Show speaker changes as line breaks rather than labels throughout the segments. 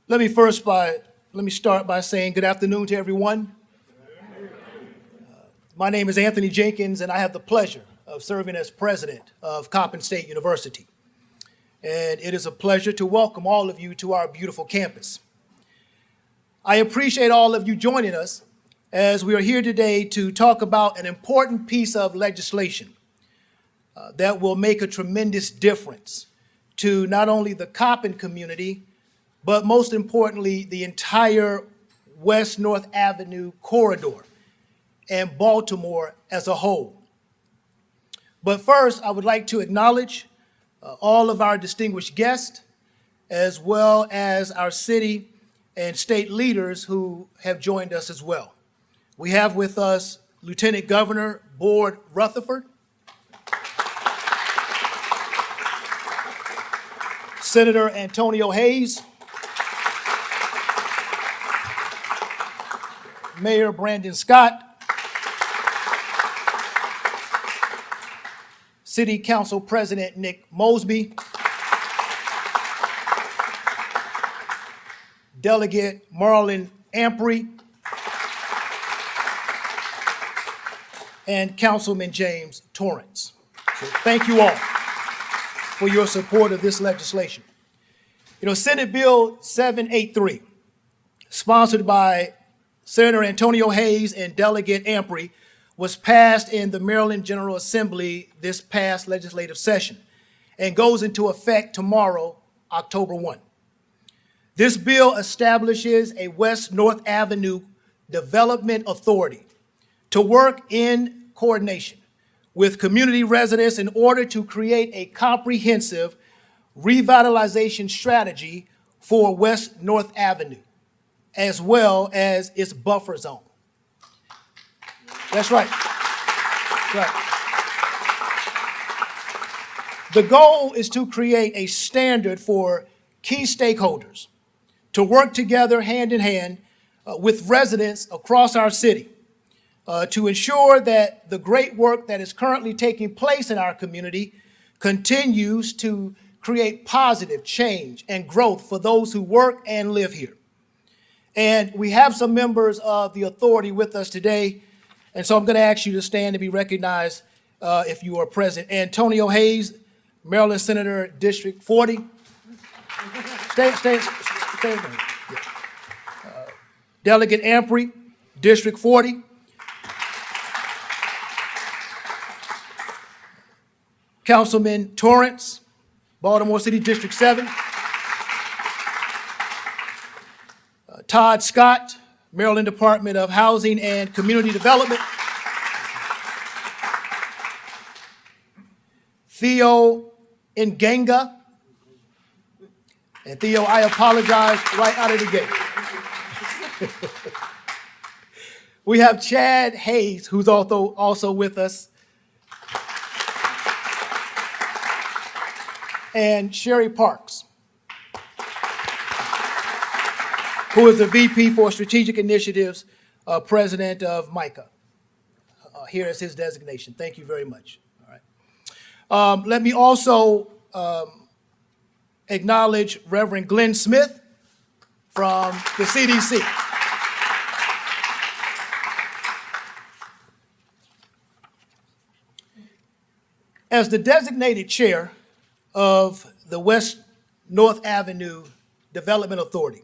Let me start by saying good afternoon to everyone. My name is Anthony Jenkins, and I have the pleasure of serving as president of Coppin State University. And it is a pleasure to welcome all of you to our beautiful campus. I appreciate all of you joining us as we are here today to talk about an important piece of legislation that will make a tremendous difference to not only the Coppin community, but most importantly, the entire West North Avenue corridor and Baltimore as a whole. But first, I would like to acknowledge all of our distinguished guests, as well as our city and state leaders who have joined us as well. We have with us Lieutenant Governor Board Rutherford, Senator Antonio Hayes, Mayor Brandon Scott, City Council President Nick Mosby, Delegate Marlon Amprey, and Councilman James Torrance. So thank you all for your support of this legislation. Senate Bill 783, sponsored by Senator Antonio Hayes and Delegate Amprey, was passed in the Maryland General Assembly this past legislative session and goes into effect tomorrow, October 1. This bill establishes a West North Avenue Development Authority to work in coordination with community residents in order to create a comprehensive revitalization strategy for West North Avenue, as well as its buffer zone. That's right. Right. The goal is to create a standard for key stakeholders to work together hand in hand with residents across our city to ensure that the great work that is currently taking place in our community continues to create positive change and growth for those who work and live here. And we have some members of the authority with us today, and so I'm going to ask you to stand and be recognized if you are present. Antonio Hayes, Maryland Senator, District 40. Stay. Delegate Amprey, District 40. Councilman Torrance, Baltimore City, District 7. Todd Scott, Maryland Department of Housing and Community Development. Theo Nganga. And Theo, I apologize right out of the gate. We have Chad Hayes, who's also with us. And Sherry Parks, who is the VP for Strategic Initiatives, President of MICA. Here is his designation. Thank you very much. All right. Let me also acknowledge Reverend Glenn Smith from the CDC. As the designated chair of the West North Avenue Development Authority,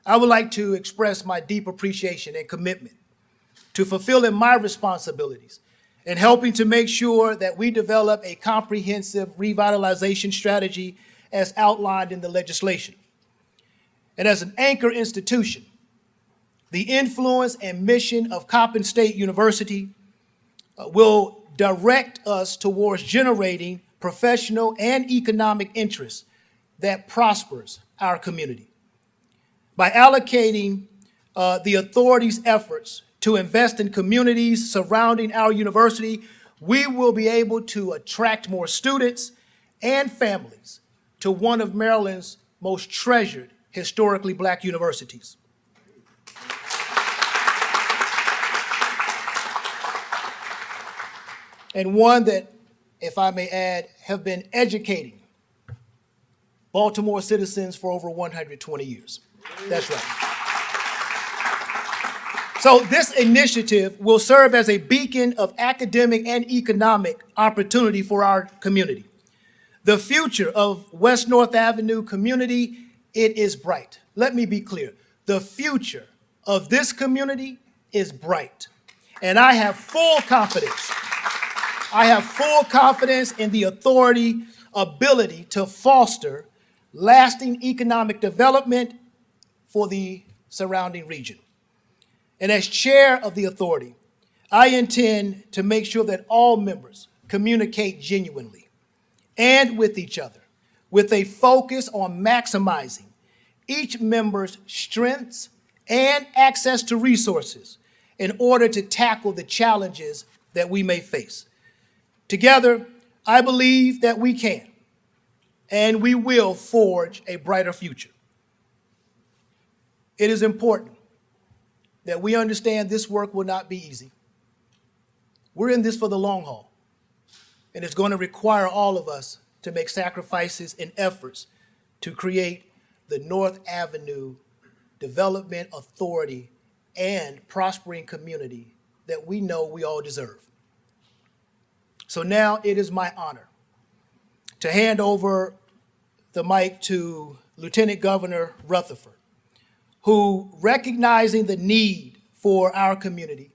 I would like to express my deep appreciation and commitment to fulfilling my responsibilities and helping to make sure that we develop a comprehensive revitalization strategy as outlined in the legislation. And as an anchor institution, the influence and mission of Coppin State University will direct us towards generating professional and economic interests that prospers our community. By allocating the authority's efforts to invest in communities surrounding our university, we will be able to attract more students and families to one of Maryland's most treasured historically Black universities. And one that, if I may add, have been educating Baltimore citizens for over 120 years. That's right. So this initiative will serve as a beacon of academic and economic opportunity for our community. The future of West North Avenue community, it is bright. Let me be clear. The future of this community is bright. And I have full confidence. I have full confidence in the authority, ability to foster lasting economic development for the surrounding region. And as chair of the authority, I intend to make sure that all members communicate genuinely and with each other with a focus on maximizing each member's strengths and access to resources in order to tackle the challenges that we may face. Together, I believe that we can and we will forge a brighter future. It is important that we understand this work will not be easy. We're in this for the long haul, and it's going to require all of us to make sacrifices and efforts to create the North Avenue Development Authority and prospering community that we know we all deserve. So now it is my honor to hand over the mic to Lieutenant Governor Rutherford, who, recognizing the need for our community,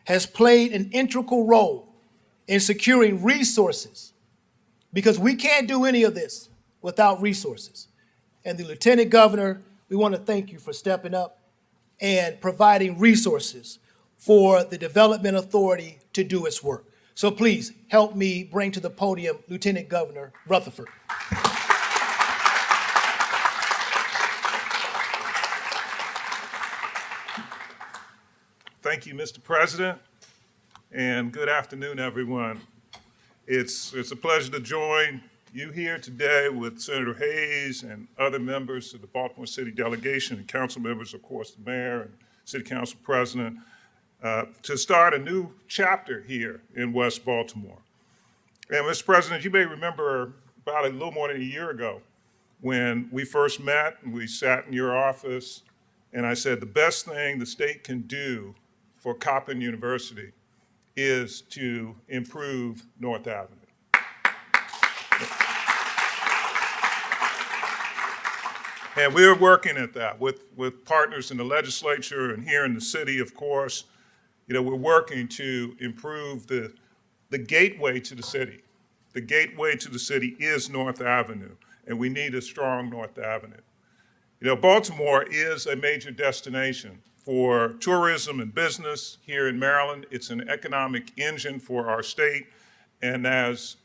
has played an integral role in securing resources, because we can't do any of this without resources. And the Lieutenant Governor, we want to thank you for stepping up and providing resources for the Development Authority to do its work. So please help me bring to the podium Lieutenant Governor Rutherford.
Thank you, Mr. President, and good afternoon, everyone. It's a pleasure to join you here today with Senator Hayes and other members of the Baltimore City delegation and council members, of course, the mayor and city council president, to start a new chapter here in West Baltimore. And Mr. President, you may remember about a little more than a year ago when we first met and we sat in your office, and I said the best thing the state can do for Coppin University is to improve North Avenue. And we're working at that with partners in the legislature and here in the city, of course. You know, we're working to improve the gateway to the city. The gateway to the city is North Avenue, and we need a strong North Avenue. You know, Baltimore is a major destination for tourism and business here in Maryland. It's an economic engine for our state. And as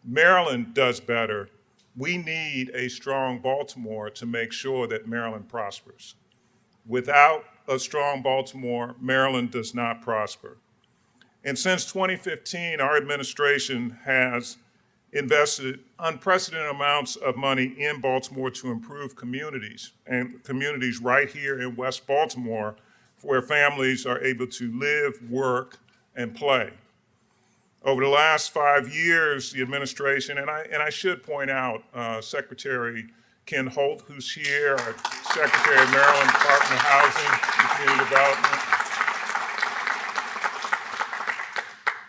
Maryland does better, we need a strong Baltimore to make sure that Maryland prospers. Without a strong Baltimore, Maryland does not prosper. And since 2015, our administration has invested unprecedented amounts of money in Baltimore to improve communities, and communities right here in West Baltimore where families are able to live, work, and play. Over the last 5 years, the administration, and I should point out Secretary Ken Holt, who's here, our Secretary of Maryland Department of Housing and Community Development.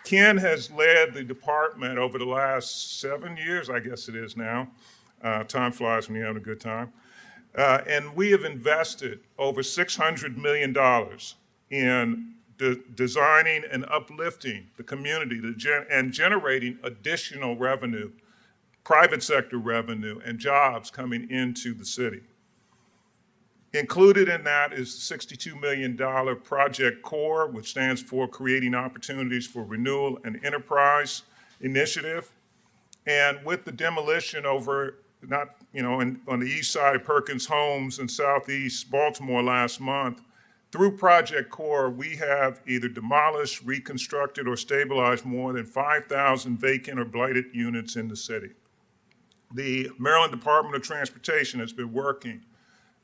Ken has led the department over the last 7 years, I guess it is now. Time flies when you're having a good time. And we have invested over $600 million in designing and uplifting the community and generating additional revenue, private sector revenue, and jobs coming into the city. Included in that is the $62 million Project CORE, which stands for Creating Opportunities for Renewal and Enterprise Initiative. And with the demolition over, on the east side of Perkins Homes in southeast Baltimore last month, through Project CORE, we have either demolished, reconstructed, or stabilized more than 5,000 vacant or blighted units in the city. The Maryland Department of Transportation has been working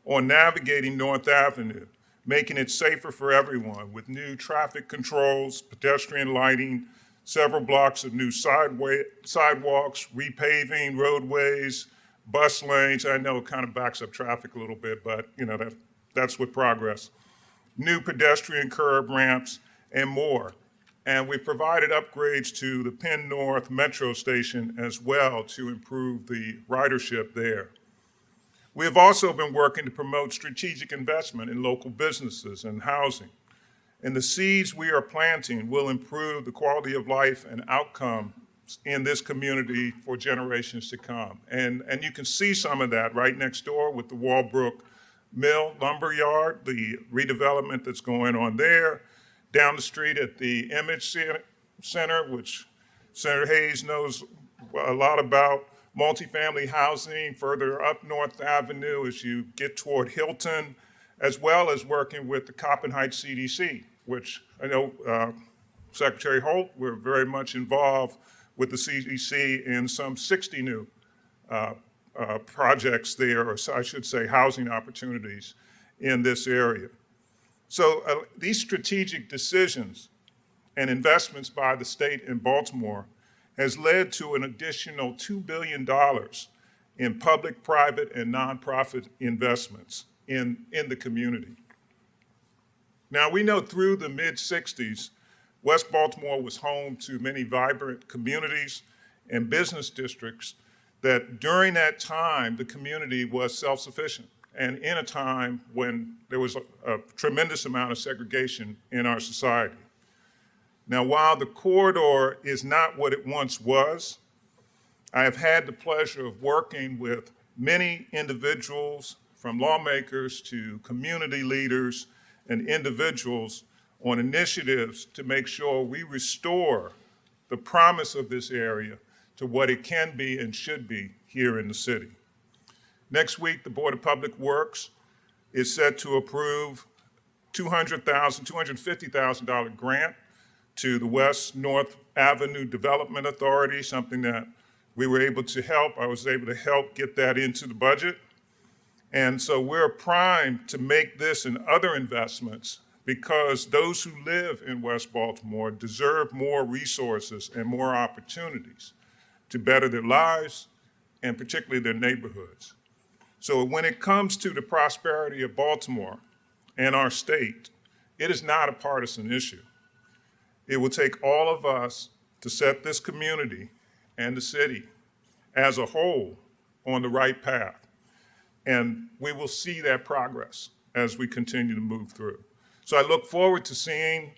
on navigating North Avenue, making it safer for everyone with new traffic controls, pedestrian lighting, several blocks of new sidewalks, repaving roadways, bus lanes. I know it kind of backs up traffic a little bit, but that's with progress. New pedestrian curb ramps, and more. And we provided upgrades to the Penn North Metro Station as well to improve the ridership there. We have also been working to promote strategic investment in local businesses and housing. And the seeds we are planting will improve the quality of life and outcome in this community for generations to come. And you can see some of that right next door with the Walbrook Mill Lumber Yard, the redevelopment that's going on there. Down the street at the Image Center, which Senator Hayes knows a lot about, multifamily housing further up North Avenue as you get toward Hilton, as well as working with the Coppin Heights CDC, which I know Secretary Holt, we're very much involved with the CDC in some 60 new projects there, or I should say housing opportunities in this area. So these strategic decisions and investments by the state in Baltimore has led to an additional $2 billion in public, private, and nonprofit investments in the community. Now, we know through the mid-'60s, West Baltimore was home to many vibrant communities and business districts that during that time, the community was self-sufficient, and in a time when there was a tremendous amount of segregation in our society. Now, while the corridor is not what it once was, I have had the pleasure of working with many individuals, from lawmakers to community leaders and individuals, on initiatives to make sure we restore the promise of this area to what it can be and should be here in the city. Next week, the Board of Public Works is set to approve $250,000 grant to the West North Avenue Development Authority, something that we were able to help. I was able to help get that into the budget. And so we're primed to make this and other investments because those who live in West Baltimore deserve more resources and more opportunities to better their lives and particularly their neighborhoods. So when it comes to the prosperity of Baltimore and our state, it is not a partisan issue. It will take all of us to set this community and the city as a whole on the right path. And we will see that progress as we continue to move through. So I look forward to seeing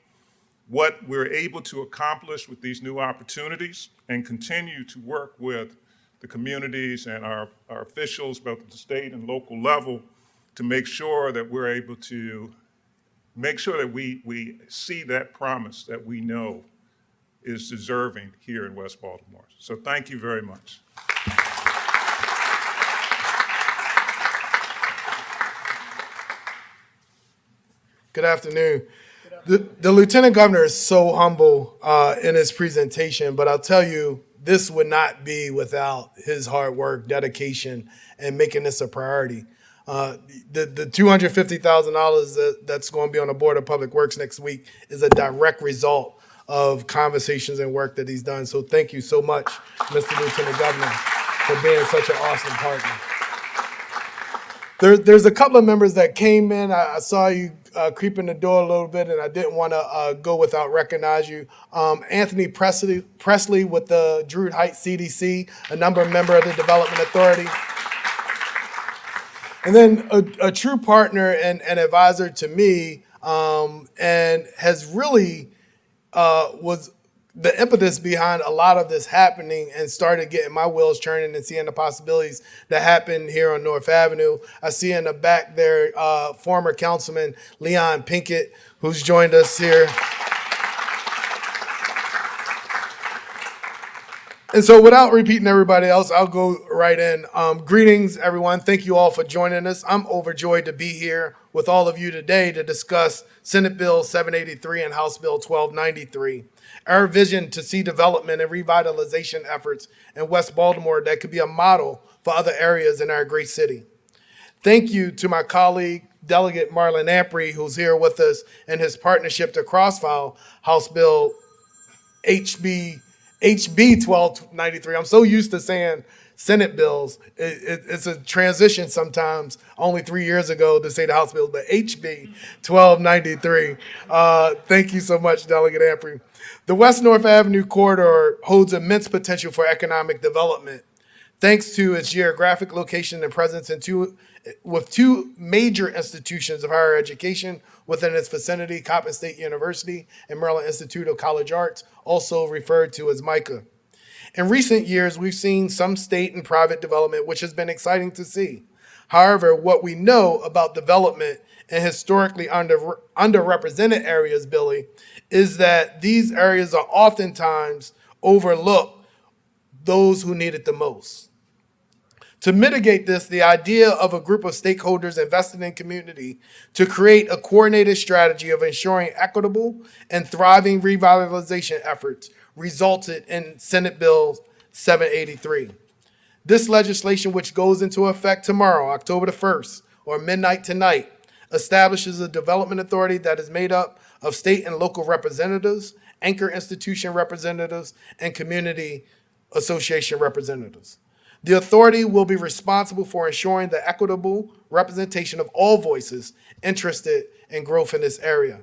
what we're able to accomplish with these new opportunities and continue to work with the communities and our officials, both at the state and local level, to make sure that we're able to make sure that we see that promise that we know is deserving here in West Baltimore. So thank you very much.
Good afternoon. The Lieutenant Governor is so humble in his presentation, but I'll tell you, this would not be without his hard work, dedication, and making this a priority. The $250,000 that's going to be on the Board of Public Works next week is a direct result of conversations and work that he's done. So thank you so much, Mr. Lieutenant Governor, for being such an awesome partner. There's a couple of members that came in. I saw you creep in the door a little bit, and I didn't want to go without recognizing you. Anthony Presley with the Druid Heights CDC, a member of the Development Authority. And then a true partner and advisor to me, and has really was the impetus behind a lot of this happening and started getting my wheels turning and seeing the possibilities that happen here on North Avenue. I see in the back there former Councilman Leon Pinkett, who's joined us here. And so without repeating everybody else, I'll go right in. Greetings, everyone. Thank you all for joining us. I'm overjoyed to be here with all of you today to discuss Senate Bill 783 and House Bill 1293. Our vision to see development and revitalization efforts in West Baltimore that could be a model for other areas in our great city. Thank you to my colleague, Delegate Marlon Amprey, who's here with us, and his partnership to cross-file House Bill HB 1293. I'm so used to saying Senate bills. It's a transition sometimes, only 3 years ago to say the House bills, but HB 1293. Thank you so much, Delegate Amprey. The West North Avenue corridor holds immense potential for economic development thanks to its geographic location and presence with two major institutions of higher education within its vicinity, Coppin State University and Maryland Institute of College Arts, also referred to as MICA. In recent years, we've seen some state and private development, which has been exciting to see. However, what we know about development in historically underrepresented areas, Billy, is that these areas are oftentimes overlooked those who need it the most. To mitigate this, the idea of a group of stakeholders invested in community to create a coordinated strategy of ensuring equitable and thriving revitalization efforts resulted in Senate Bill 783. This legislation, which goes into effect tomorrow, October the 1st, or midnight tonight, establishes a development authority that is made up of state and local representatives, anchor institution representatives, and community association representatives. The authority will be responsible for ensuring the equitable representation of all voices interested in growth in this area.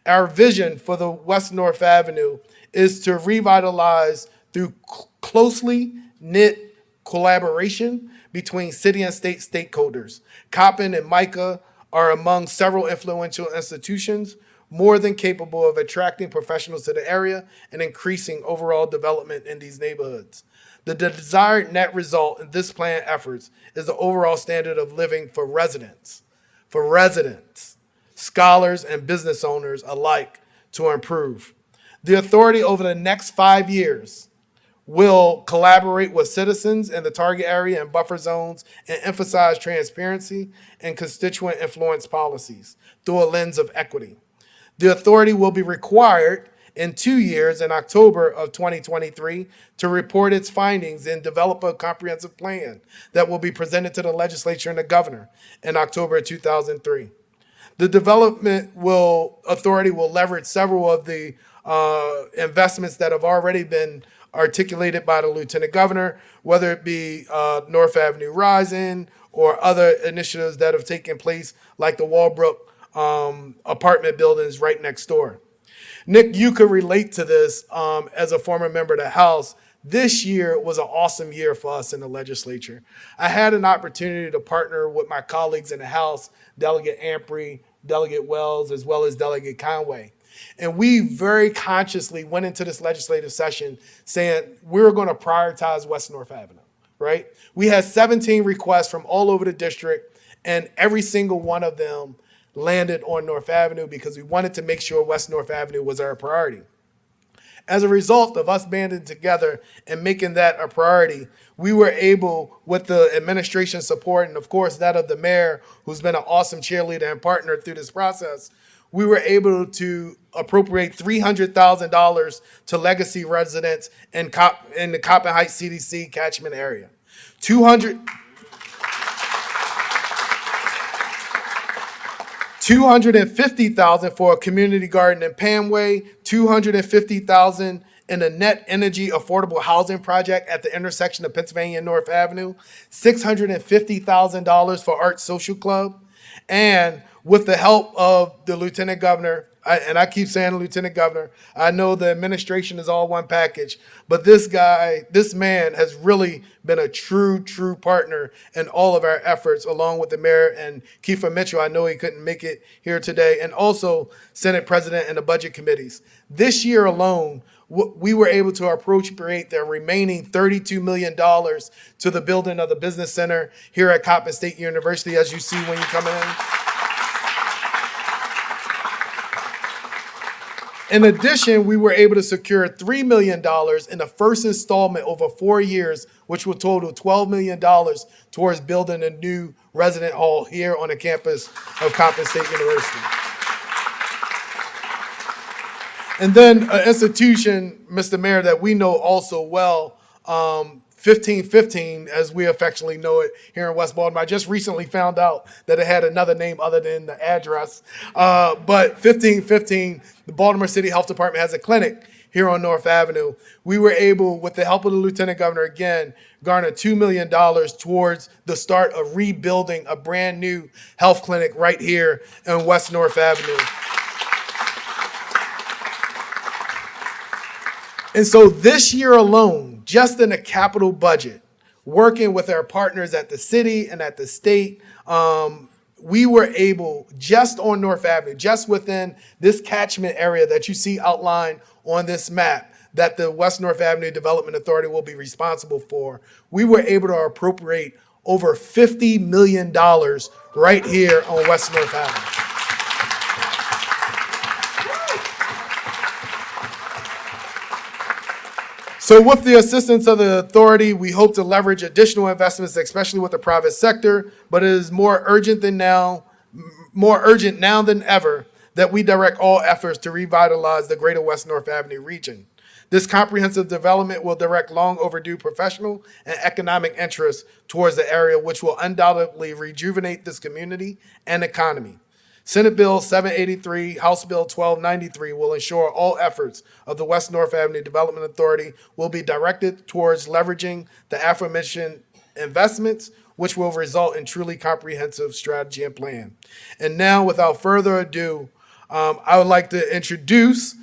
Our vision for the West North Avenue is to revitalize through closely knit collaboration between city and state stakeholders. Coppin and MICA are among several influential institutions more than capable of attracting professionals to the area and increasing overall development in these neighborhoods. The desired net result in this plan efforts is the overall standard of living for residents, scholars, and business owners alike to improve. The authority over the next 5 years will collaborate with citizens in the target area and buffer zones and emphasize transparency and constituent influence policies through a lens of equity. The authority will be required in 2 years, in October of 2023, to report its findings and develop a comprehensive plan that will be presented to the legislature and the governor in October of 2003. The development authority will leverage several of the investments that have already been articulated by the lieutenant governor, whether it be North Avenue Rising or other initiatives that have taken place, like the Walbrook apartment buildings right next door. Nick, you could relate to this as a former member of the House. This year was an awesome year for us in the legislature. I had an opportunity to partner with my colleagues in the House, Delegate Amprey, Delegate Wells, as well as Delegate Conway. And we very consciously went into this legislative session saying we're going to prioritize West North Avenue, right? We had 17 requests from all over the district, and every single one of them landed on North Avenue because we wanted to make sure West North Avenue was our priority. As a result of us banding together and making that a priority, we were able, with the administration support and of course that of the mayor, who's been an awesome cheerleader and partner through this process, we were able to appropriate $300,000 to legacy residents in the Coppin Heights CDC catchment area. $250,000 for a community garden in Panway, $250,000 in a net energy affordable housing project at the intersection of Pennsylvania and North Avenue, $650,000 for Art Social Club, and with the help of the Lieutenant Governor, I keep saying Lieutenant Governor, I know the administration is all one package, but this man has really been a true partner in all of our efforts, along with the mayor and Kiefer Mitchell. I know he couldn't make it here today, and also Senate President and the budget committees. This year alone, we were able to appropriate the remaining $32 million to the building of the business center here at Coppin State University, as you see when you come in. In addition, we were able to secure $3 million in the first installment over 4 years, which will total $12 million towards building a new resident hall here on the campus of Coppin State University. And then an institution, Mr. Mayor, that we know also well, 1515, as we affectionately know it here in West Baltimore. I just recently found out that it had another name other than the address. But 1515, the Baltimore City Health Department has a clinic here on North Avenue, we were able, with the help of the Lieutenant Governor again, garner $2 million towards the start of rebuilding a brand new health clinic right here on West North Avenue. And so this year alone, just in a capital budget, working with our partners at the city and at the state, we were able, just on North Avenue, just within this catchment area that you see outlined on this map, that the West North Avenue Development Authority will be responsible for, we were able to appropriate over $50 million right here on West North Avenue. So with the assistance of the authority, we hope to leverage additional investments, especially with the private sector, but it is more urgent now than ever that we direct all efforts to revitalize the greater West North Avenue region. This comprehensive development will direct long overdue professional and economic interests towards the area, which will undoubtedly rejuvenate this community and economy. Senate Bill 783, House Bill 1293 will ensure all efforts of the West North Avenue Development Authority will be directed towards leveraging the aforementioned investments, which will result in truly comprehensive strategy and plan. And now, without further ado, I would like to introduce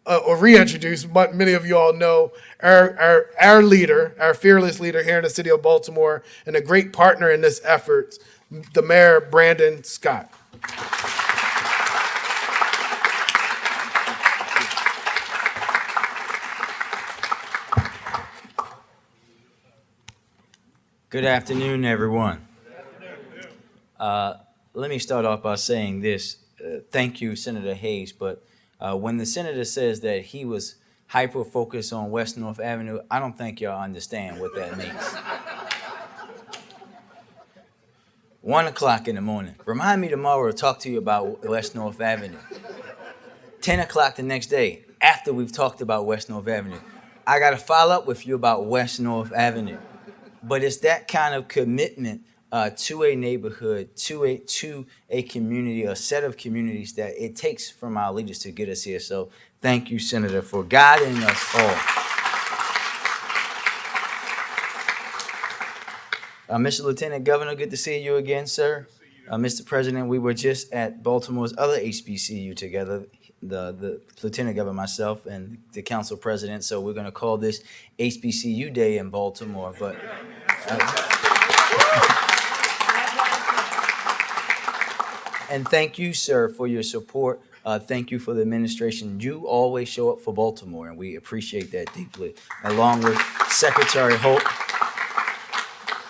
or reintroduce, but many of you all know, our leader, our fearless leader here in the city of Baltimore, and a great partner in this effort, the Mayor Brandon Scott.
Good afternoon, everyone. Let me start off by saying this. Thank you, Senator Hayes, but when the senator says that he was hyper-focused on West North Avenue, I don't think y'all understand what that means. 1 o'clock in the morning. Remind me tomorrow to talk to you about West North Avenue. 10 o'clock the next day, after we've talked about West North Avenue, I got to follow up with you about West North Avenue. But it's that kind of commitment to a neighborhood, to a community, a set of communities that it takes from our leaders to get us here. So thank you, Senator, for guiding us all. Mr. Lieutenant Governor, good to see you again, sir. Mr. President, we were just at Baltimore's other HBCU together, the Lieutenant Governor, myself, and the Council President. So we're going to call this HBCU Day in Baltimore. But and thank you, sir, for your support. Thank you for the administration. You always show up for Baltimore, and we appreciate that deeply, along with Secretary Holt,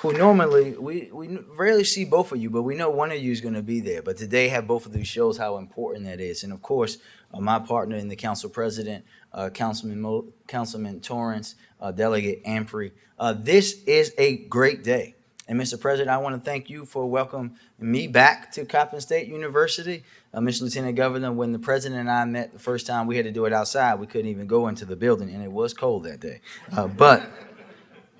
who normally, we rarely see both of you, but we know one of you is going to be there. But today, have both of you shows how important that is. And of course, my partner in the Council President, Councilman Torrance, Delegate Amprey. This is a great day. And Mr. President, I want to thank you for welcoming me back to Coppin State University. Mr. Lieutenant Governor, when the President and I met the first time, we had to do it outside. We couldn't even go into the building, and it was cold that day.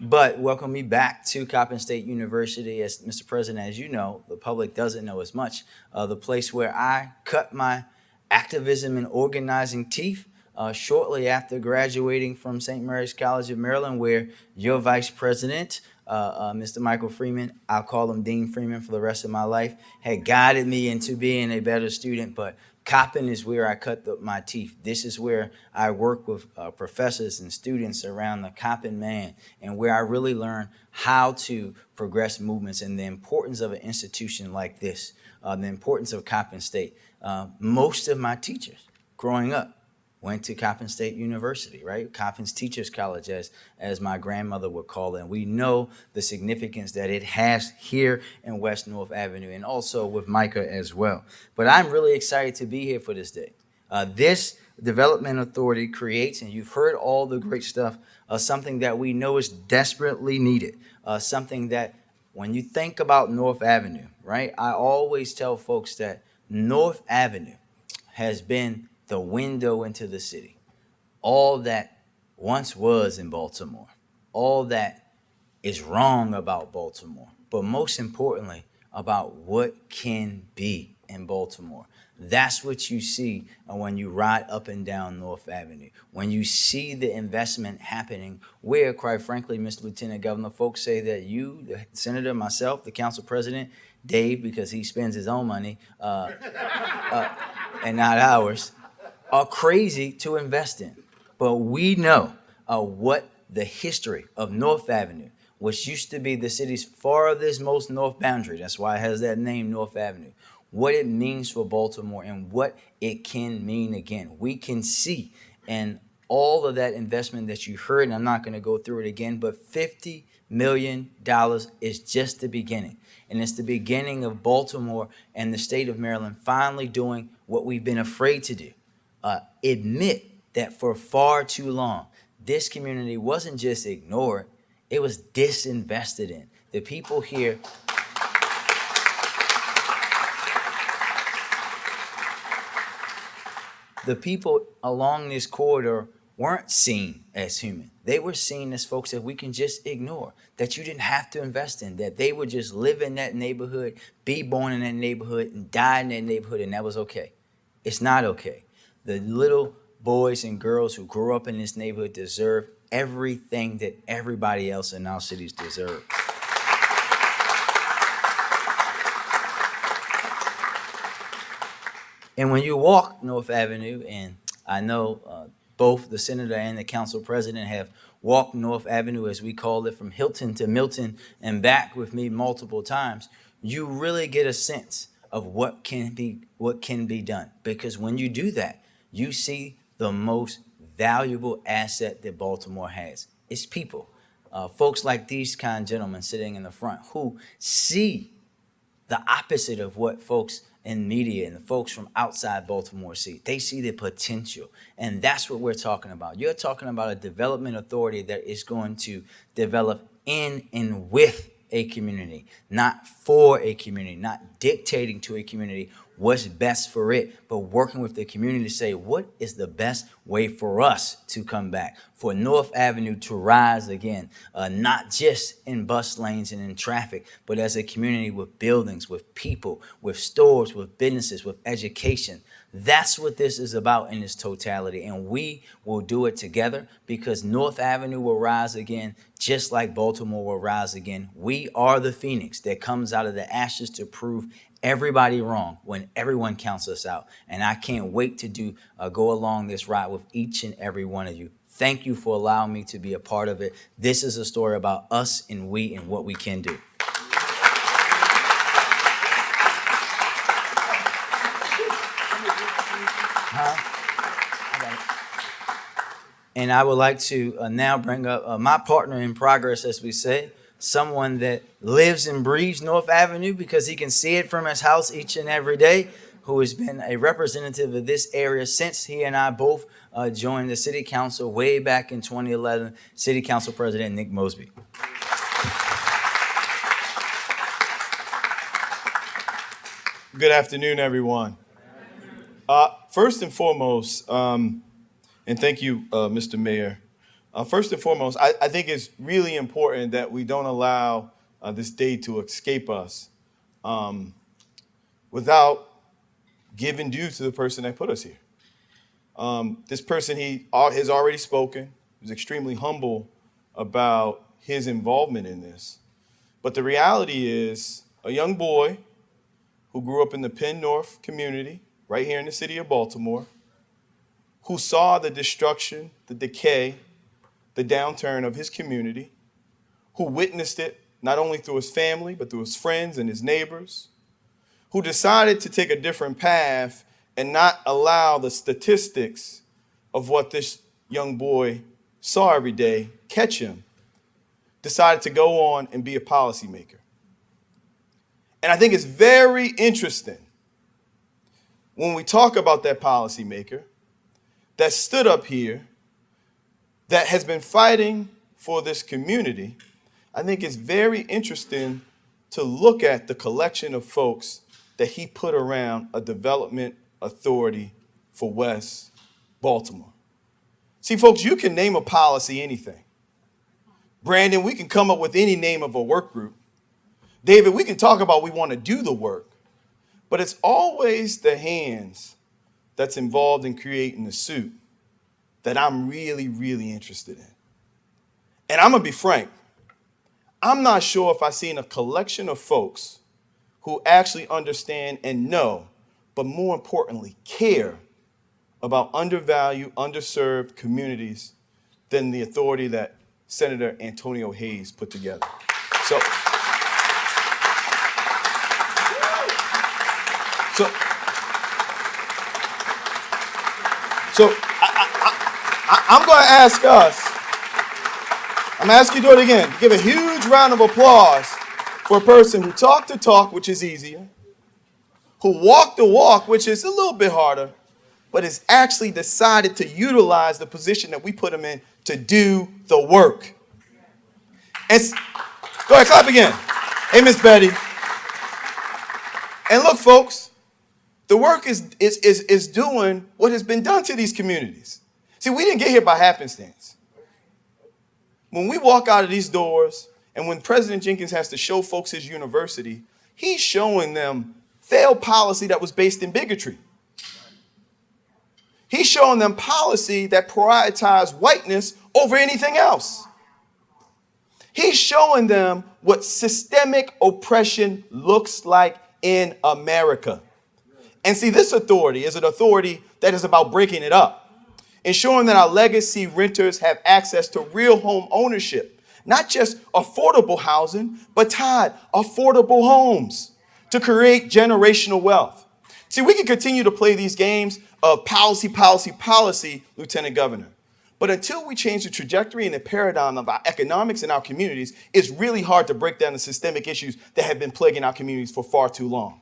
But welcome me back to Coppin State University. As Mr. President, as you know, the public doesn't know as much. The place where I cut my activism and organizing teeth shortly after graduating from St. Mary's College of Maryland, where your Vice President, Mr. Michael Freeman, I'll call him Dean Freeman for the rest of my life, had guided me into being a better student. But Coppin is where I cut my teeth. This is where I work with professors and students around the Coppin man, and where I really learn how to progress movements and the importance of an institution like this, the importance of Coppin State. Most of my teachers growing up went to Coppin State University, right? Coppin's Teachers College, as my grandmother would call it. And we know the significance that it has here in West North Avenue, and also with Micah as well. But I'm really excited to be here for this day. This Development Authority creates, and you've heard all the great stuff, something that we know is desperately needed, something that when you think about North Avenue, right? I always tell folks that North Avenue has been the window into the city. All that once was in Baltimore, all that is wrong about Baltimore, but most importantly, about what can be in Baltimore. That's what you see when you ride up and down North Avenue. When you see the investment happening where, quite frankly, Mr. Lieutenant Governor, folks say that you, the senator, myself, the council president, Dave, because he spends his own money and not ours, are crazy to invest in. But we know what the history of North Avenue, which used to be the city's farthest most north boundary, that's why it has that name, North Avenue, what it means for Baltimore and what it can mean again. We can see in all of that investment that you heard, and I'm not going to go through it again, but $50 million is just the beginning. And it's the beginning of Baltimore and the state of Maryland finally doing what we've been afraid to do. Admit that for far too long, this community wasn't just ignored, it was disinvested in. The people here the people along this corridor weren't seen as human. They were seen as folks that we can just ignore, that you didn't have to invest in, that they would just live in that neighborhood, be born in that neighborhood, and die in that neighborhood, and that was okay. It's not okay. The little boys and girls who grew up in this neighborhood deserve everything that everybody else in our cities deserve. And when you walk North Avenue, and I know both the senator and the council president have walked North Avenue, as we call it, from Hilton to Milton and back with me multiple times, you really get a sense of what can be done. Because when you do that, you see the most valuable asset that Baltimore has. It's people. Folks like these kind gentlemen sitting in the front who see the opposite of what folks in media and the folks from outside Baltimore see. They see the potential, and that's what we're talking about. You're talking about a development authority that is going to develop in and with a community, not for a community, not dictating to a community what's best for it, but working with the community to say, what is the best way for us to come back, for North Avenue to rise again, not just in bus lanes and in traffic, but as a community with buildings, with people, with stores, with businesses, with education. That's what this is about in its totality, and we will do it together because North Avenue will rise again, just like Baltimore will rise again. We are the phoenix that comes out of the ashes to prove everybody wrong when everyone counts us out. And I can't wait to go along this ride with each and every one of you. Thank you for allowing me to be a part of it. This is a story about us and we and what we can do. And I would like to now bring up my partner in progress, as we say, someone that lives and breathes North Avenue because he can see it from his house each and every day, who has been a representative of this area since he and I both joined the city council way back in 2011, City Council President Nick Mosby.
Good afternoon, everyone. First and foremost, and thank you, Mr. Mayor. First and foremost, I think it's really important that we don't allow this day to escape us without giving due to the person that put us here. This person, he has already spoken, is extremely humble about his involvement in this. But the reality is a young boy who grew up in the Penn North community, right here in the city of Baltimore, who saw the destruction, the decay, the downturn of his community, who witnessed it not only through his family, but through his friends and his neighbors, who decided to take a different path and not allow the statistics of what this young boy saw every day catch him, decided to go on and be a policymaker. And I think it's very interesting when we talk about that policymaker that stood up here, that has been fighting for this community. I think it's very interesting to look at the collection of folks that he put around a development authority for West Baltimore. See, folks, you can name a policy anything. Brandon, we can come up with any name of a work group. David, we can talk about we want to do the work. But it's always the hands that's involved in creating the suit that I'm really, really interested in. And I'm going to be frank. I'm not sure if I've seen a collection of folks who actually understand and know, but more importantly, care about undervalued, underserved communities than the authority that Senator Antonio Hayes put together. So I'm going to ask us, I'm going to ask you to do it again. Give a huge round of applause for a person who talked the talk, which is easier, who walked the walk, which is a little bit harder, but has actually decided to utilize the position that we put him in to do the work. Go ahead, clap again. Hey, Miss Betty. And look, folks, the work is doing what has been done to these communities. See, we didn't get here by happenstance. When we walk out of these doors, and when President Jenkins has to show folks his university, he's showing them failed policy that was based in bigotry. He's showing them policy that prioritized whiteness over anything else. He's showing them what systemic oppression looks like in America. And see, this authority is an authority that is about breaking it up, ensuring that our legacy renters have access to real home ownership, not just affordable housing, but Todd, affordable homes to create generational wealth. See, we can continue to play these games of policy, Lieutenant Governor. But until we change the trajectory and the paradigm of our economics and our communities, it's really hard to break down the systemic issues that have been plaguing our communities for far too long.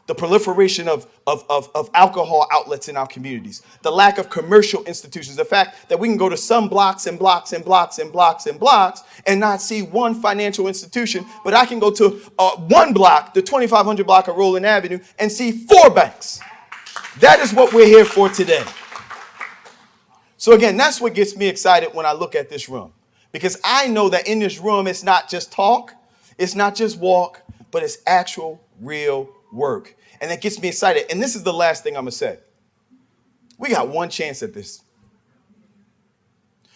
The proliferation of alcohol outlets in our communities, the lack of commercial institutions, the fact that we can go to some blocks and blocks and blocks and blocks and blocks and not see one financial institution, but I can go to one block, the 2500 block of Roland Avenue, and see 4 banks. That is what we're here for today. So again, that's what gets me excited when I look at this room, because I know that in this room, it's not just talk, it's not just walk, but it's actual real work. And that gets me excited. And this is the last thing I'm going to say. We got one chance at this.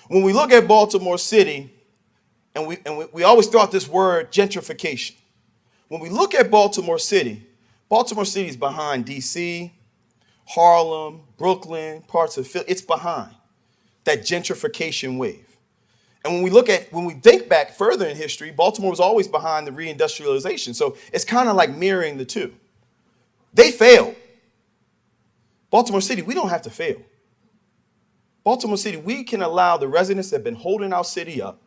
When we look at Baltimore City, and we always throw out this word gentrification. When we look at Baltimore City is behind D.C., Harlem, Brooklyn, parts of Philly. It's behind that gentrification wave. And when we think back further in history, Baltimore was always behind the reindustrialization. So it's kind of like mirroring the two. They failed. Baltimore City, we don't have to fail. Baltimore City, we can allow the residents that have been holding our city up,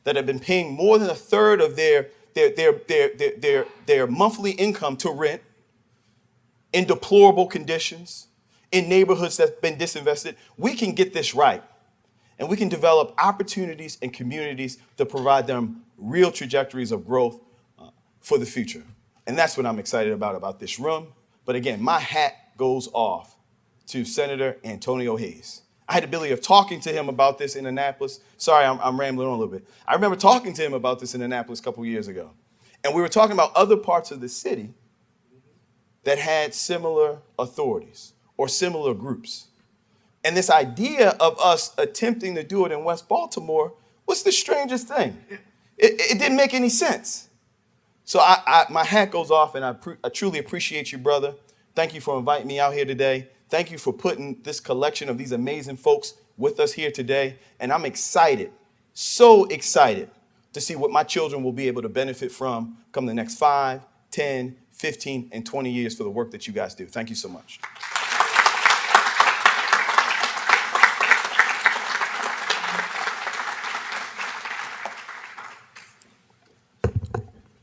that have been paying more than a third of their monthly income to rent in deplorable conditions, in neighborhoods that have been disinvested. We can get this right. And we can develop opportunities and communities to provide them real trajectories of growth for the future. And that's what I'm excited about this room. But again, my hat goes off to Senator Antonio Hayes. I had the ability of talking to him about this in Annapolis. Sorry, I'm rambling on a little bit. I remember talking to him about this in Annapolis a couple years ago. And we were talking about other parts of the city that had similar authorities or similar groups. And this idea of us attempting to do it in West Baltimore was the strangest thing. It didn't make any sense. So my hat goes off, and I truly appreciate you, brother. Thank you for inviting me out here today. Thank you for putting this collection of these amazing folks with us here today. And I'm excited, so excited to see what my children will be able to benefit from come the next 5, 10, 15, and 20 years for the work that you guys do. Thank you so much.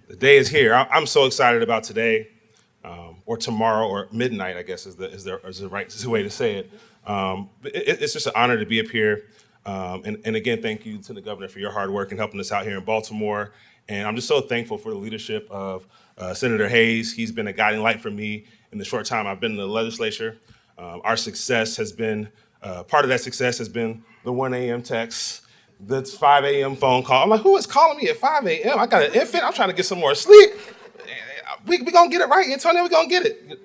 The day is here. I'm so excited about today, or tomorrow, or midnight, I guess is the right way to say it. It's just an honor to be up here. And again, thank you to the governor for your hard work and helping us out here in Baltimore. And I'm just so thankful for the leadership of Senator Hayes. He's been a guiding light for me in the short time I've been in the legislature. Our success has been, part of that success has been the 1 a.m. text, the 5 a.m. phone call. I'm like, who is calling me at 5 a.m.? I got an infant. I'm trying to get some more sleep. we gonna get it right, Antonio. We gonna get it.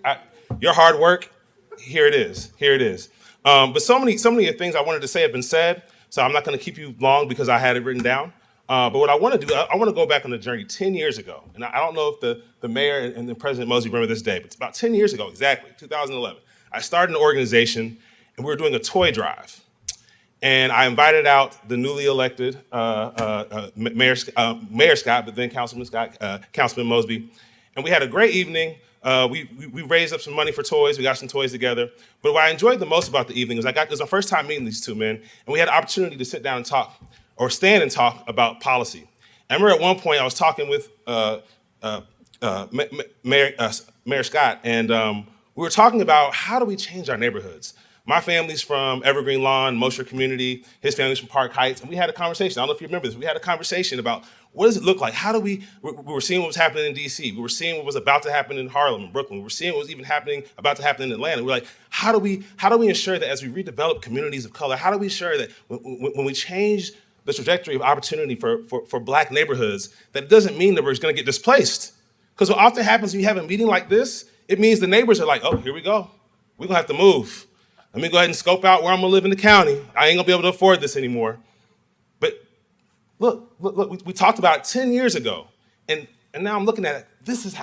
Your hard work, here it is. Here it is. But so many of the things I wanted to say have been said, so I'm not gonna keep you long because I had it written down. But what I want to do, I want to go back on the journey 10 years ago. And I don't know if the mayor and the President Mosby remember this day, but it's about 10 years ago, exactly, 2011. I started an organization, and we were doing a toy drive. And I invited out the newly elected Mayor Scott, but then Councilman Mosby. And we had a great evening. We raised up some money for toys. We got some toys together. But what I enjoyed the most about the evening was it was my first time meeting these two men, and we had an opportunity to sit down and talk, or stand and talk about policy. I remember at one point I was talking with Mayor Scott, and we were talking about how do we change our neighborhoods. My family's from Evergreen Lawn, Mosher Community. His family's from Park Heights, and we had a conversation. I don't know if you remember this. We had a conversation about what does it look like? How do we were seeing what was happening in D.C. We were seeing what was about to happen in Harlem and Brooklyn. We were seeing what was even about to happen in Atlanta. We're like, how do we ensure that as we redevelop communities of color, how do we ensure that when we change the trajectory of opportunity for Black neighborhoods, that it doesn't mean that we're going to get displaced? Because what often happens when you have a meeting like this, it means the neighbors are like, oh, here we go. We're going to have to move. Let me go ahead and scope out where I'm going to live in the county. I ain't going to be able to afford this anymore. But look, we talked about it 10 years ago. And now I'm looking at it. This was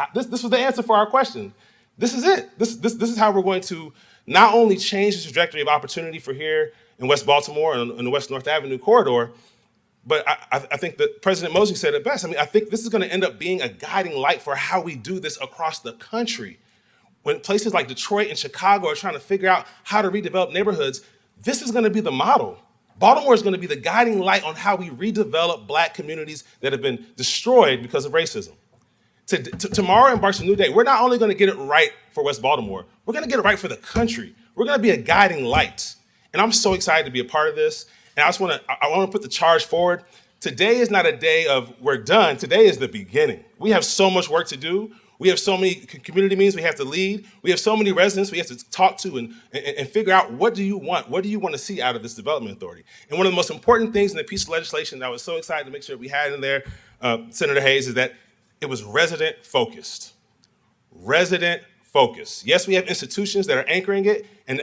the answer for our question. This is it. This is how we're going to not only change the trajectory of opportunity for here in West Baltimore and the West North Avenue corridor, but I think that President Mosby said it best. I mean, I think this is going to end up being a guiding light for how we do this across the country. When places like Detroit and Chicago are trying to figure out how to redevelop neighborhoods, this is going to be the model. Baltimore is going to be the guiding light on how we redevelop Black communities that have been destroyed because of racism. Tomorrow embarks a new day. We're not only going to get it right for West Baltimore, we're going to get it right for the country. We're going to be a guiding light. And I'm so excited to be a part of this. And I want to put the charge forward. Today is not a day of we're done. Today is the beginning. We have so much work to do. We have so many community meetings we have to lead. We have so many residents we have to talk to and figure out what do you want? What do you want to see out of this development authority? And one of the most important things in the piece of legislation that I was so excited to make sure we had in there, Senator Hayes, is that it was resident focused. Resident focused. Yes, we have institutions that are anchoring it, and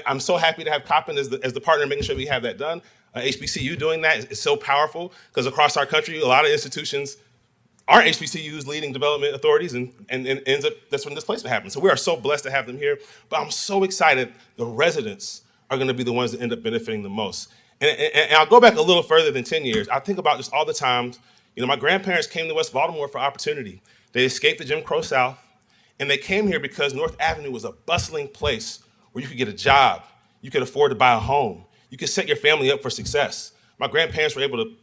I'm so happy to have Coppin as the partner making sure we have that done. HBCU doing that is so powerful because across our country, a lot of institutions aren't HBCUs leading development authorities, and ends up that's when displacement happens. So we are so blessed to have them here. But I'm so excited the residents are going to be the ones that end up benefiting the most. And I'll go back a little further than 10 years. I think about this all the time. You know, my grandparents came to West Baltimore for opportunity. They escaped the Jim Crow South, and they came here because North Avenue was a bustling place where you could get a job, you could afford to buy a home, you could set your family up for success. My grandparents were able to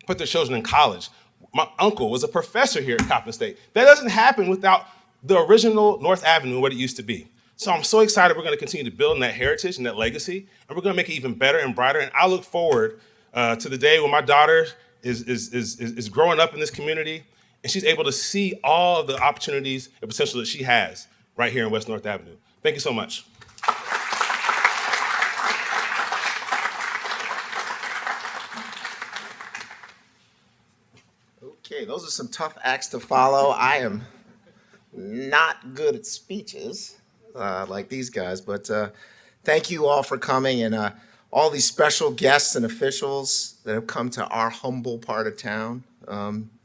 put their children in college. My uncle was a professor here at Coppin State. That doesn't happen without the original North Avenue, what it used to be. So I'm so excited we're going to continue to build on that heritage and that legacy, and we're going to make it even better and brighter. And I look forward to the day when my daughter is growing up in this community, and she's able to see all of the opportunities and potential that she has right here in West North Avenue. Thank you so much.
Okay, those are some tough acts to follow. I am not good at speeches like these guys, but thank you all for coming, and all these special guests and officials that have come to our humble part of town.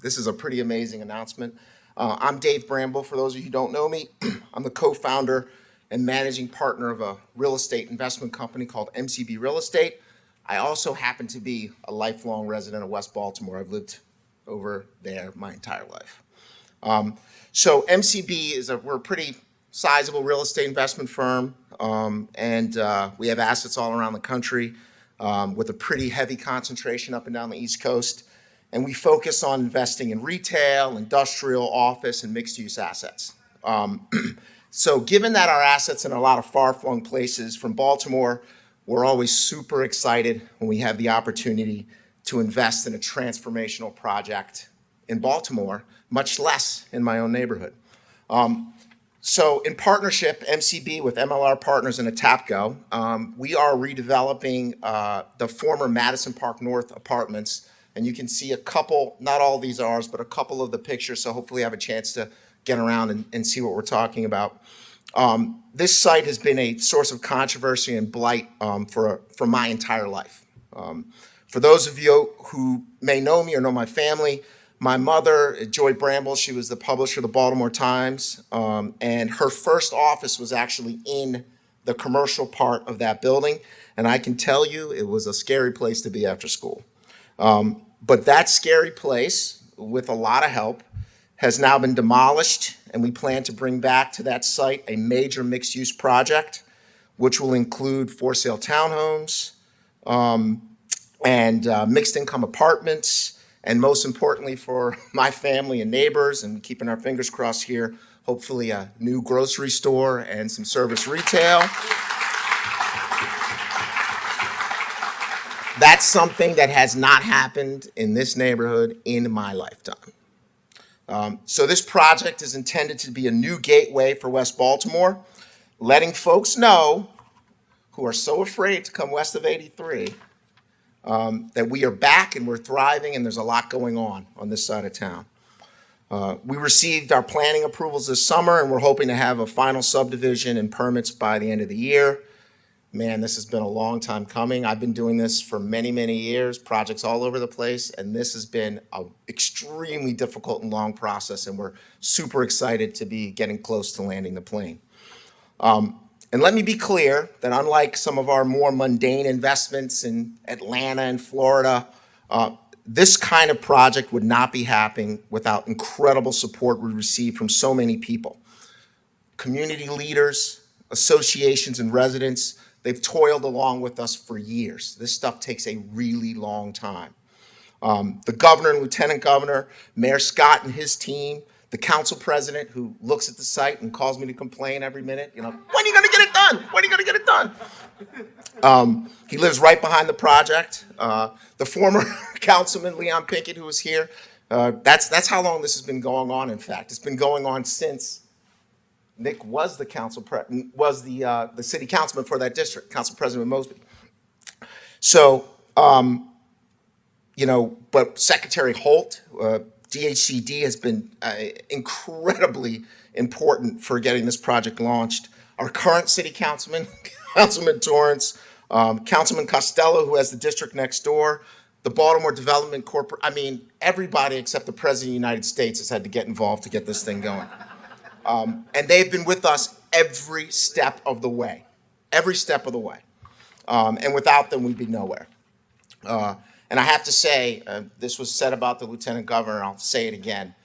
This is a pretty amazing announcement. I'm Dave Bramble, for those of you who don't know me. I'm the co-founder and managing partner of a real estate investment company called MCB Real Estate. I also happen to be a lifelong resident of West Baltimore. I've lived over there my entire life. So MCB we're a pretty sizable real estate investment firm, and we have assets all around the country with a pretty heavy concentration up and down the East Coast. And we focus on investing in retail, industrial, office, and mixed-use assets. So given that our assets in a lot of far-flung places from Baltimore, we're always super excited when we have the opportunity to invest in a transformational project in Baltimore, much less in my own neighborhood. So in partnership, MCB with MLR Partners and Atapco, we are redeveloping the former Madison Park North apartments. And you can see a couple, not all of these are ours, but a couple of the pictures, so hopefully you have a chance to get around and see what we're talking about. This site has been a source of controversy and blight for my entire life. For those of you who may know me or know my family, my mother, Joy Bramble, she was the publisher of the Baltimore Times, and her first office was actually in the commercial part of that building. And I can tell you it was a scary place to be after school. But that scary place, with a lot of help, has now been demolished, and we plan to bring back to that site a major mixed-use project, which will include for-sale townhomes and mixed-income apartments, and most importantly for my family and neighbors, and keeping our fingers crossed here, hopefully a new grocery store and some service retail. That's something that has not happened in this neighborhood in my lifetime. So this project is intended to be a new gateway for West Baltimore, letting folks know who are so afraid to come west of 83 that we are back and we're thriving and there's a lot going on this side of town. We received our planning approvals this summer, and we're hoping to have a final subdivision and permits by the end of the year. Man, this has been a long time coming. I've been doing this for many, many years, projects all over the place, and this has been an extremely difficult and long process, and we're super excited to be getting close to landing the plane. And let me be clear that unlike some of our more mundane investments in Atlanta and Florida, this kind of project would not be happening without incredible support we receive from so many people. Community leaders, associations, and residents. They've toiled along with us for years. This stuff takes a really long time. The governor and lieutenant governor, Mayor Scott and his team, the council president who looks at the site and calls me to complain every minute, when are you gonna get it done? When are you gonna get it done? He lives right behind the project. The former councilman, Leon Pinkett, who was here, that's how long this has been going on, in fact. It's been going on since Nick was the the city councilman for that district, Council President Mosby. So, but Secretary Holt, DHCD has been incredibly important for getting this project launched. Our current city councilman, Councilman Torrance, Councilman Costello, who has the district next door, the Baltimore Development Corporation, everybody except the President of the United States has had to get involved to get this thing going. And they've been with us every step of the way, and without them, we'd be nowhere. And I have to say, this was said about the lieutenant governor, and I'll say it again.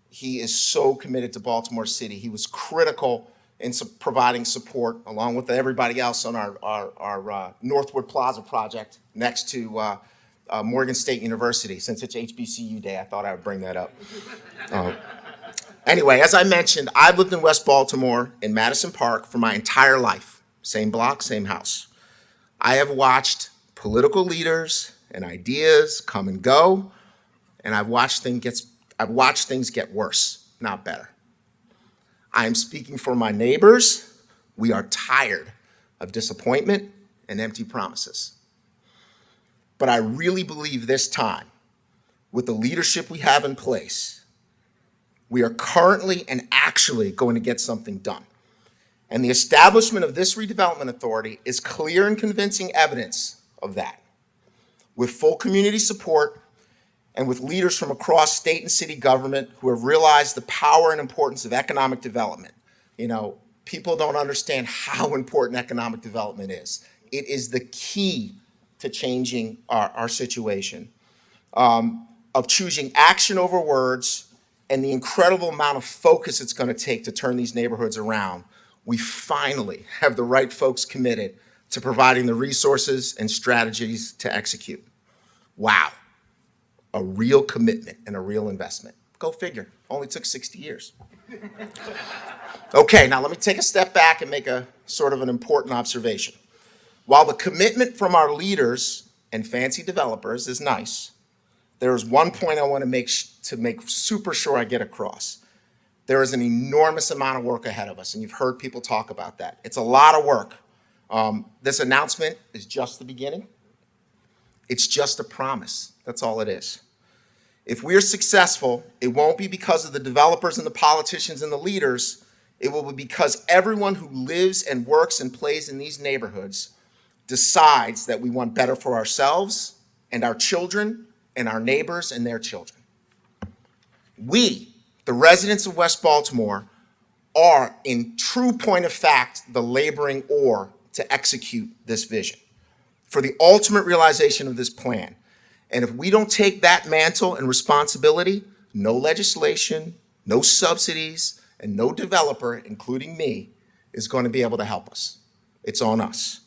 He is so committed to Baltimore City. He was critical in providing support, along with everybody else, on our Northwood Plaza project next to Morgan State University. Since it's HBCU Day, I thought I would bring that up. Anyway, as I mentioned, I've lived in West Baltimore in Madison Park for my entire life. Same block, same house. I have watched political leaders and ideas come and go, and I've watched things get worse, not better. I am speaking for my neighbors. We are tired of disappointment and empty promises. But I really believe this time, with the leadership we have in place, we are currently and actually going to get something done. And the establishment of this redevelopment authority is clear and convincing evidence of that. With full community support and with leaders from across state and city government who have realized the power and importance of economic development. People don't understand how important economic development is. It is the key to changing our situation, of choosing action over words, and the incredible amount of focus it's going to take to turn these neighborhoods around. We finally have the right folks committed to providing the resources and strategies to execute. Wow, a real commitment and a real investment. Go figure, only took 60 years. Okay, now let me take a step back and make a sort of an important observation. While the commitment from our leaders and fancy developers is nice, there is one point I want to make super sure I get across. There is an enormous amount of work ahead of us, and you've heard people talk about that. It's a lot of work. This announcement is just the beginning. It's just a promise. That's all it is. If we're successful, it won't be because of the developers and the politicians and the leaders. It will be because everyone who lives and works and plays in these neighborhoods decides that we want better for ourselves and our children and our neighbors and their children. We, the residents of West Baltimore, are, in true point of fact, the laboring oar to execute this vision for the ultimate realization of this plan. And if we don't take that mantle and responsibility, no legislation, no subsidies, and no developer, including me, is going to be able to help us. It's on us.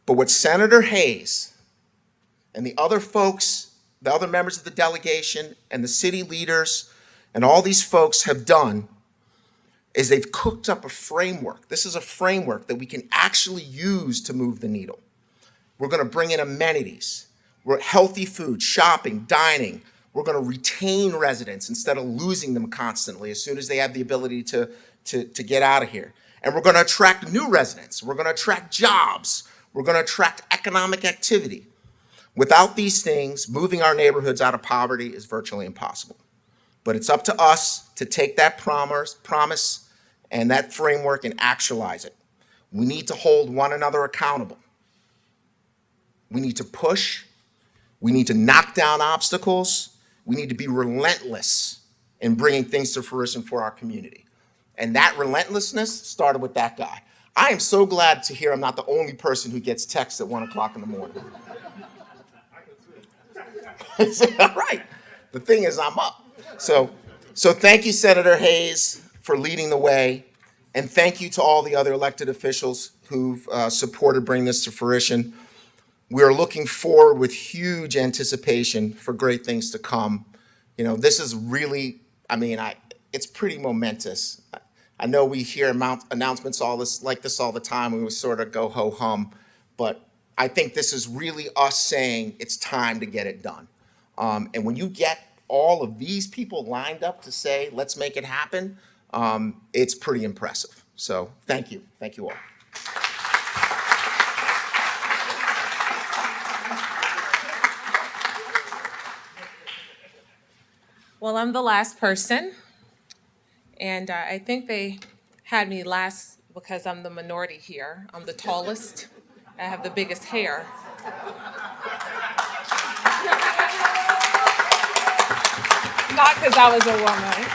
But what Senator Hayes and the other folks, the other members of the delegation and the city leaders and all these folks have done is they've cooked up a framework. This is a framework that we can actually use to move the needle. We're going to bring in amenities. We're healthy food, shopping, dining. We're going to retain residents instead of losing them constantly as soon as they have the ability to get out of here. And we're going to attract new residents. We're going to attract jobs. We're going to attract economic activity. Without these things, moving our neighborhoods out of poverty is virtually impossible. But it's up to us to take that promise and that framework and actualize it. We need to hold one another accountable. We need to push. We need to knock down obstacles. We need to be relentless in bringing things to fruition for our community. And that relentlessness started with that guy. I am so glad to hear I'm not the only person who gets texts at 1 o'clock in the morning. All right. The thing is, I'm up. So thank you, Senator Hayes, for leading the way. And thank you to all the other elected officials who've supported bringing this to fruition. We are looking forward with huge anticipation for great things to come. You know, this is really, it's pretty momentous. I know we hear announcements all this all the time, and we sort of go ho-hum, but I think this is really us saying it's time to get it done. And when you get all of these people lined up to say, let's make it happen, it's pretty impressive. So thank you. Thank you all.
Well, I'm the last person, and I think they had me last because I'm the minority here. I'm the tallest. I have the biggest hair. Not because I was a woman.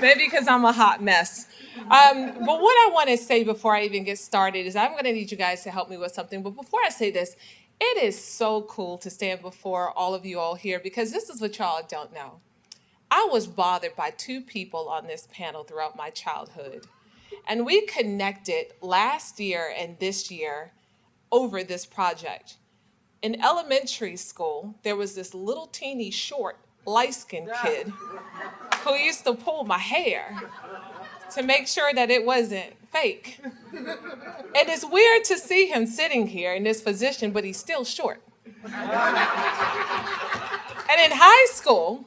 Maybe because I'm a hot mess. But what I want to say before I even get started is I'm going to need you guys to help me with something. But before I say this, it is so cool to stand before all of you all here because this is what y'all don't know. I was bothered by two people on this panel throughout my childhood. And we connected last year and this year over this project. In elementary school, there was this little teeny short, light-skinned kid who used to pull my hair to make sure that it wasn't fake. And it's weird to see him sitting here in this position, but he's still short. And in high school,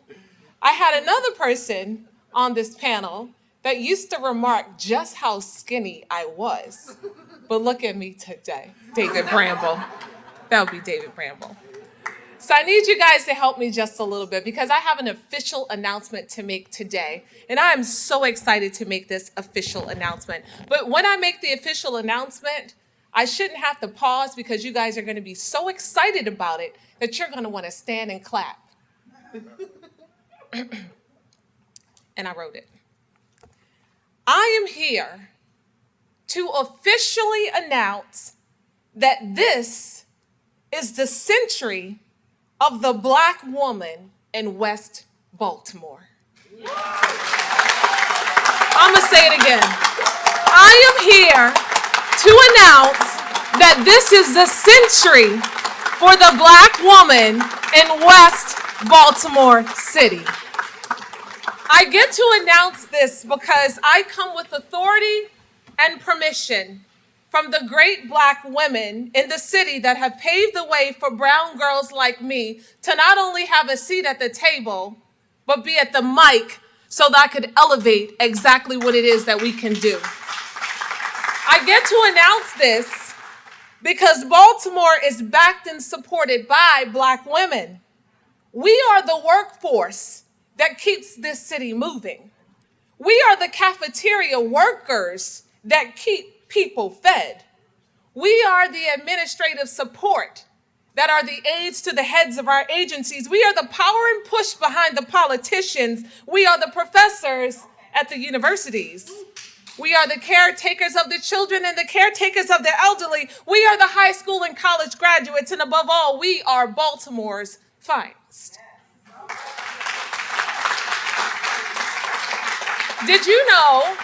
I had another person on this panel that used to remark just how skinny I was. But look at me today, David Bramble. That would be David Bramble. So I need you guys to help me just a little bit because I have an official announcement to make today. And I am so excited to make this official announcement. But when I make the official announcement, I shouldn't have to pause because you guys are going to be so excited about it that you're going to want to stand and clap. And I wrote it. I am here to officially announce that this is the century of the Black woman in West Baltimore. I'm going to say it again. I am here to announce that this is the century for the Black woman in West Baltimore City. I get to announce this because I come with authority and permission from the great Black women in the city that have paved the way for brown girls like me to not only have a seat at the table, but be at the mic so that I could elevate exactly what it is that we can do. I get to announce this because Baltimore is backed and supported by Black women. We are the workforce that keeps this city moving. We are the cafeteria workers that keep people fed. We are the administrative support that are the aides to the heads of our agencies. We are the power and push behind the politicians. We are the professors at the universities. We are the caretakers of the children and the caretakers of the elderly. We are the high school and college graduates, and above all, we are Baltimore's finest. Did you know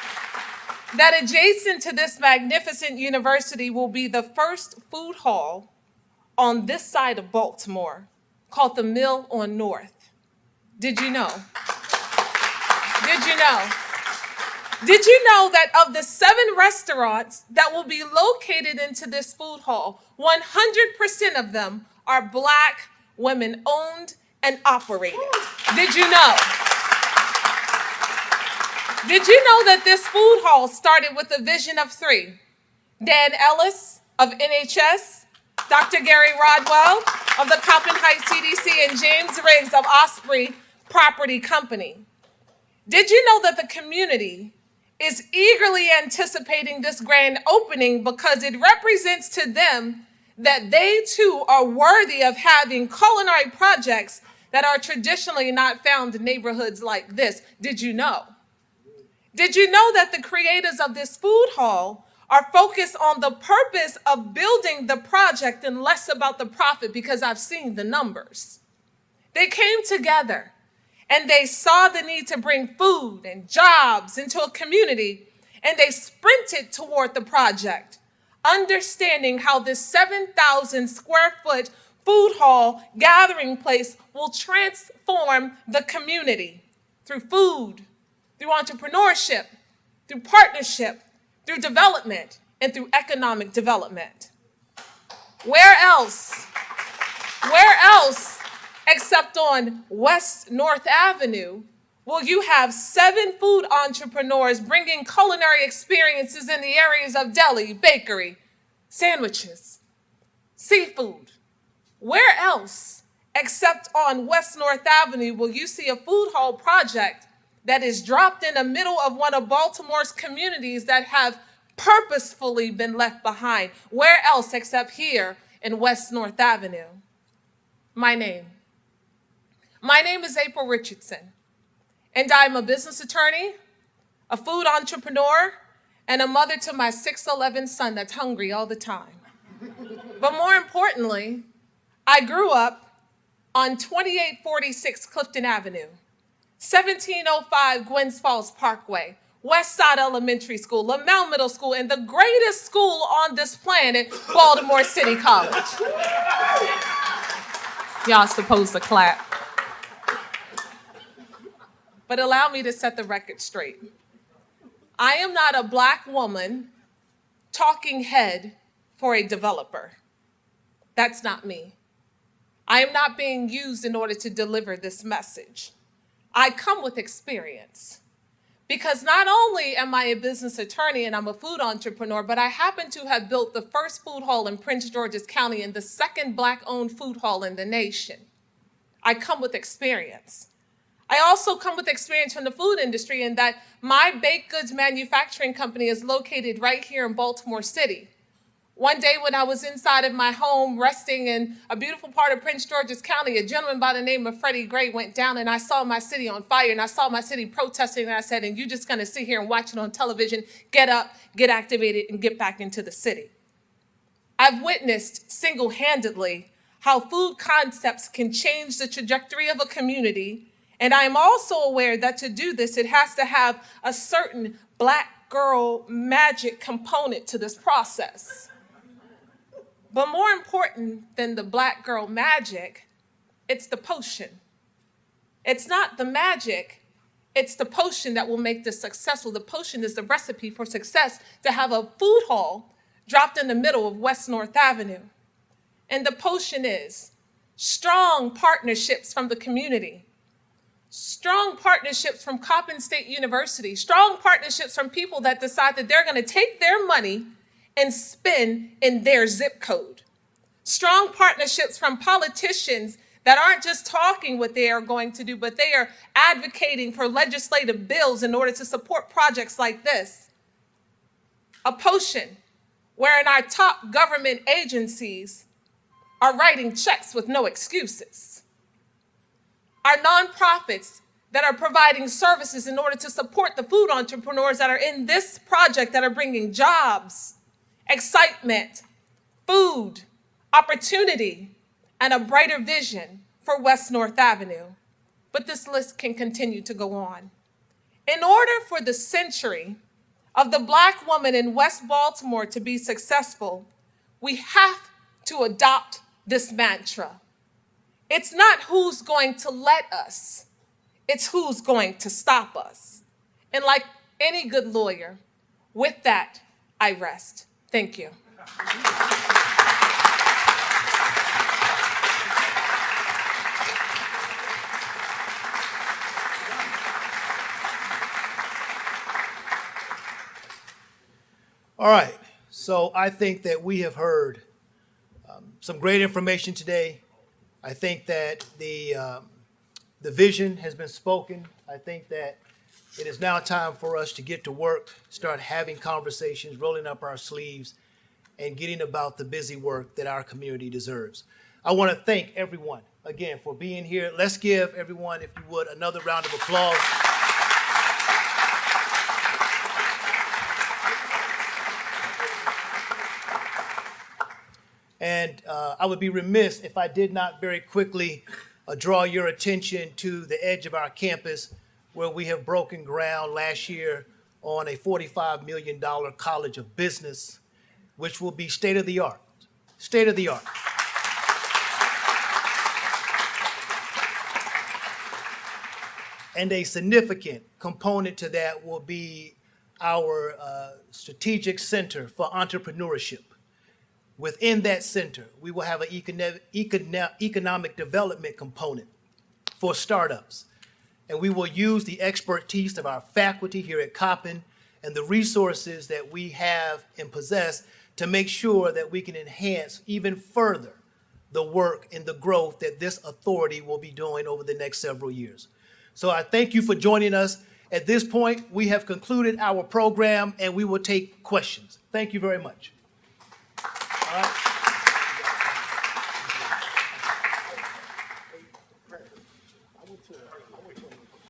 that adjacent to this magnificent university will be the first food hall on this side of Baltimore called the Mill on North? Did you know? Did you know? Did you know that of the 7 restaurants that will be located into this food hall, 100% of them are Black women owned and operated? Did you know? Did you know that this food hall started with a vision of 3? Dan Ellis of NHS, Dr. Gary Rodwell of the Coppin Heights CDC, and James Riggs of Osprey Property Company. Did you know that the community is eagerly anticipating this grand opening because it represents to them that they too are worthy of having culinary projects that are traditionally not found in neighborhoods like this? Did you know? Did you know that the creators of this food hall are focused on the purpose of building the project and less about the profit? Because I've seen the numbers. They came together and they saw the need to bring food and jobs into a community, and they sprinted toward the project, understanding how this 7,000 square foot food hall gathering place will transform the community through food, through entrepreneurship, through partnership, through development, and through economic development. Where else except on West North Avenue will you have 7 food entrepreneurs bringing culinary experiences in the areas of deli, bakery, sandwiches, seafood? Where else except on West North Avenue will you see a food hall project that is dropped in the middle of one of Baltimore's communities that have purposefully been left behind? Where else except here in West North Avenue? My name is April Richardson, and I'm a business attorney, a food entrepreneur, and a mother to my 6'11" son that's hungry all the time. But more importantly, I grew up on 2846 Clifton Avenue, 1705 Gwynns Falls Parkway, West Side Elementary School, Lamell Middle School, and the greatest school on this planet, Baltimore City College. Y'all supposed to clap. But allow me to set the record straight. I am not a Black woman talking head for a developer. That's not me. I am not being used in order to deliver this message. I come with experience, because not only am I a business attorney and I'm a food entrepreneur, but I happen to have built the first food hall in Prince George's County and the second Black-owned food hall in the nation. I come with experience. I also come with experience from the food industry in that my baked goods manufacturing company is located right here in Baltimore City. One day when I was inside of my home resting in a beautiful part of Prince George's County, a gentleman by the name of Freddie Gray went down, and I saw my city on fire, and I saw my city protesting, and I said, and you're just gonna sit here and watch it on television? Get up, get activated, and get back into the city. I've witnessed single-handedly how food concepts can change the trajectory of a community, and I am also aware that to do this, it has to have a certain Black girl magic component to this process. But more important than the Black girl magic, it's the potion. It's not the magic, it's the potion that will make this successful. The potion is the recipe for success, to have a food hall dropped in the middle of West North Avenue. And the potion is strong partnerships from the community, strong partnerships from Coppin State University, strong partnerships from people that decide that they're gonna take their money and spend in their zip code. Strong partnerships from politicians that aren't just talking what they are going to do, but they are advocating for legislative bills in order to support projects like this. A potion wherein our top government agencies are writing checks with no excuses. Our nonprofits that are providing services in order to support the food entrepreneurs that are in this project that are bringing jobs, excitement, food, opportunity, and a brighter vision for West North Avenue. But this list can continue to go on. In order for the century of the Black woman in West Baltimore to be successful, we have to adopt this mantra. It's not who's going to let us, it's who's going to stop us. And like any good lawyer, with that, I rest. Thank you.
All right, so I think that we have heard some great information today. I think that the vision has been spoken. I think that it is now time for us to get to work, start having conversations, rolling up our sleeves, and getting about the busy work that our community deserves. I want to thank everyone again for being here. Let's give everyone, if you would, another round of applause. And I would be remiss if I did not very quickly draw your attention to the edge of our campus where we have broken ground last year on a $45 million College of Business, which will be state-of-the-art, state-of-the-art. And a significant component to that will be our strategic center for entrepreneurship. Within that center, we will have an economic development component for startups. And we will use the expertise of our faculty here at Coppin and the resources that we have and possess to make sure that we can enhance even further the work and the growth that this authority will be doing over the next several years. So I thank you for joining us. At this point, we have concluded our program and we will take questions. Thank you very much. All right.